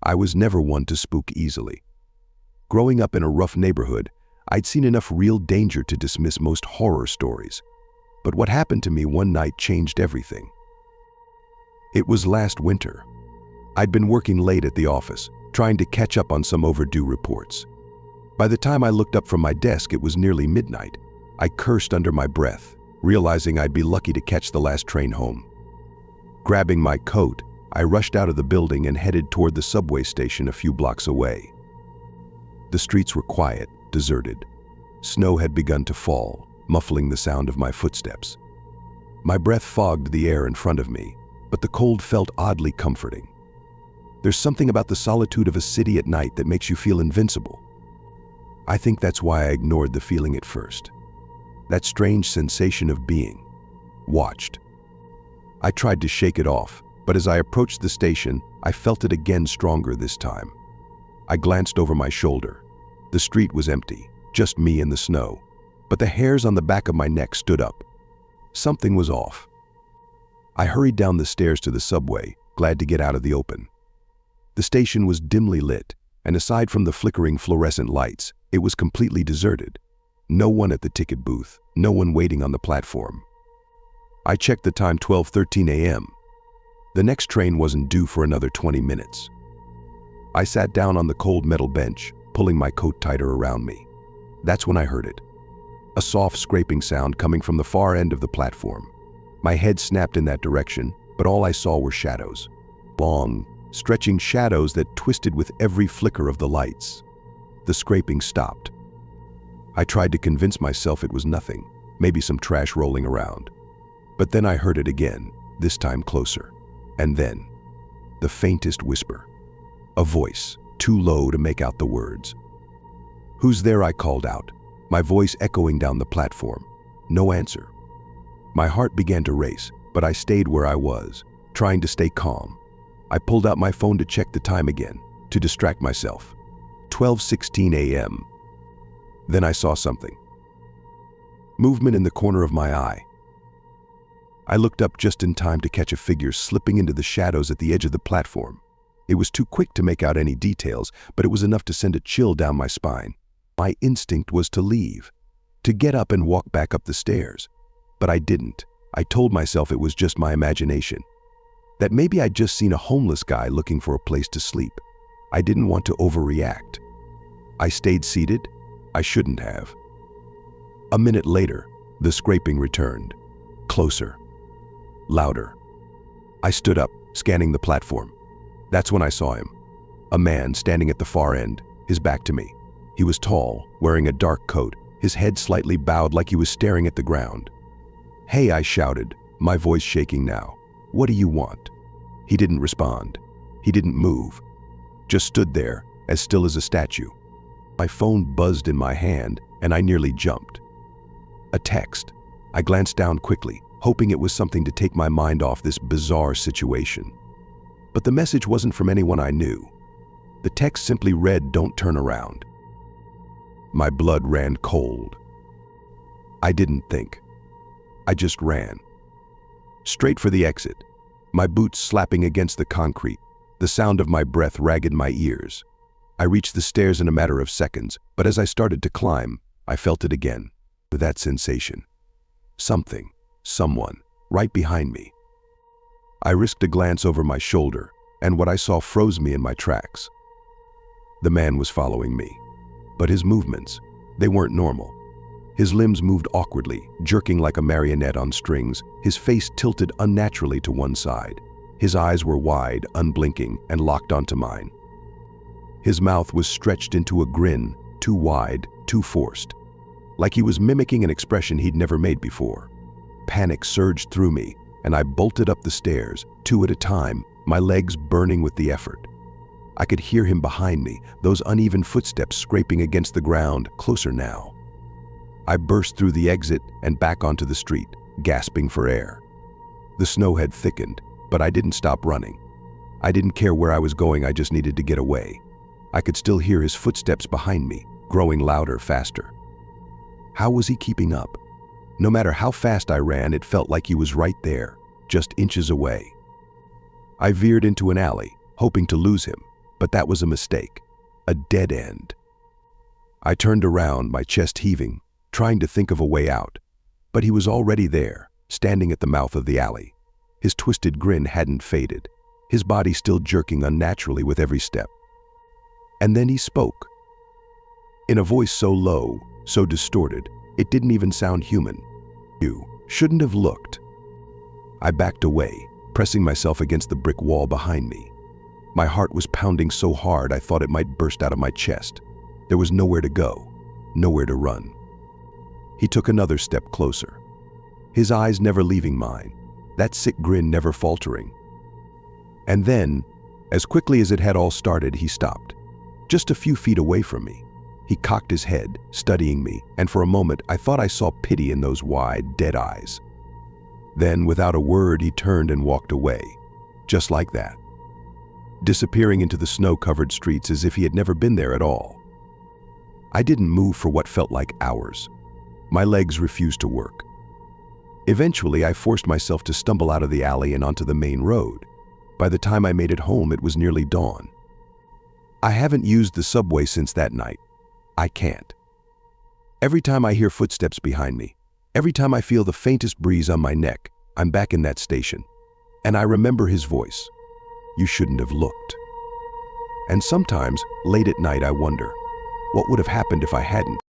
I was never one to spook easily. Growing up in a rough neighborhood, I'd seen enough real danger to dismiss most horror stories. But what happened to me one night changed everything. It was last winter. I'd been working late at the office, trying to catch up on some overdue reports. By the time I looked up from my desk, it was nearly midnight. I cursed under my breath, realizing I'd be lucky to catch the last train home. Grabbing my coat, I rushed out of the building and headed toward the subway station a few blocks away. The streets were quiet, deserted. Snow had begun to fall, muffling the sound of my footsteps. My breath fogged the air in front of me, but the cold felt oddly comforting. There's something about the solitude of a city at night that makes you feel invincible. I think that's why I ignored the feeling at first. That strange sensation of being watched. I tried to shake it off, but as I approached the station, I felt it again stronger this time. I glanced over my shoulder. The street was empty, just me and the snow, but the hairs on the back of my neck stood up. Something was off. I hurried down the stairs to the subway, glad to get out of the open. The station was dimly lit, and aside from the flickering fluorescent lights, it was completely deserted. No one at the ticket booth, no one waiting on the platform. I checked the time, 12:13 a.m. The next train wasn't due for another 20 minutes. I sat down on the cold metal bench, pulling my coat tighter around me. That's when I heard it. A soft scraping sound coming from the far end of the platform. My head snapped in that direction, but all I saw were shadows. Long, stretching shadows that twisted with every flicker of the lights. The scraping stopped. I tried to convince myself it was nothing, maybe some trash rolling around. But then I heard it again, this time closer. And then, the faintest whisper. A voice, too low to make out the words. "Who's there?" I called out, my voice echoing down the platform. No answer. My heart began to race, but I stayed where I was, trying to stay calm. I pulled out my phone to check the time again, to distract myself. 12:16 a.m. Then I saw something. Movement in the corner of my eye. I looked up just in time to catch a figure slipping into the shadows at the edge of the platform. It was too quick to make out any details, but it was enough to send a chill down my spine. My instinct was to leave, to get up and walk back up the stairs. But I didn't. I told myself it was just my imagination. That maybe I'd just seen a homeless guy looking for a place to sleep. I didn't want to overreact. I stayed seated. I shouldn't have. A minute later, the scraping returned. Closer. Louder. I stood up, scanning the platform. That's when I saw him. A man standing at the far end, his back to me. He was tall, wearing a dark coat, his head slightly bowed like he was staring at the ground. "Hey," I shouted, my voice shaking now. "What do you want?" He didn't respond. He didn't move. Just stood there, as still as a statue. My phone buzzed in my hand, and I nearly jumped. A text. I glanced down quickly, hoping it was something to take my mind off this bizarre situation. But the message wasn't from anyone I knew. The text simply read, "Don't turn around." My blood ran cold. I didn't think. I just ran. Straight for the exit, my boots slapping against the concrete, the sound of my breath ragged my ears. I reached the stairs in a matter of seconds, but as I started to climb, I felt it again. That sensation. Something, someone, right behind me. I risked a glance over my shoulder, and what I saw froze me in my tracks. The man was following me, but his movements, they weren't normal. His limbs moved awkwardly, jerking like a marionette on strings, his face tilted unnaturally to one side. His eyes were wide, unblinking, and locked onto mine. His mouth was stretched into a grin, too wide, too forced. Like he was mimicking an expression he'd never made before. Panic surged through me, and I bolted up the stairs, 2 at a time, my legs burning with the effort. I could hear him behind me, those uneven footsteps scraping against the ground, closer now. I burst through the exit and back onto the street, gasping for air. The snow had thickened, but I didn't stop running. I didn't care where I was going, I just needed to get away. I could still hear his footsteps behind me, growing louder, faster. How was he keeping up? No matter how fast I ran, it felt like he was right there, just inches away. I veered into an alley, hoping to lose him, But that was a mistake. A dead end. I turned around, my chest heaving, trying to think of a way out. But he was already there, standing at the mouth of the alley. His twisted grin hadn't faded, his body still jerking unnaturally with every step. And then he spoke. In a voice so low, so distorted, it didn't even sound human. "You shouldn't have looked." I backed away, pressing myself against the brick wall behind me. My heart was pounding so hard I thought it might burst out of my chest. There was nowhere to go, nowhere to run. He took another step closer, his eyes never leaving mine, that sick grin never faltering. And then, as quickly as it had all started, he stopped, just a few feet away from me. He cocked his head, studying me, and for a moment I thought I saw pity in those wide, dead eyes. Then, without a word, he turned and walked away, just like that, disappearing into the snow-covered streets as if he had never been there at all. I didn't move for what felt like hours. My legs refused to work. Eventually, I forced myself to stumble out of the alley and onto the main road. By the time I made it home, it was nearly dawn. I haven't used the subway since that night. I can't. Every time I hear footsteps behind me, every time I feel the faintest breeze on my neck, I'm back in that station. And I remember his voice. "You shouldn't have looked." And sometimes, late at night, I wonder, what would have happened if I hadn't?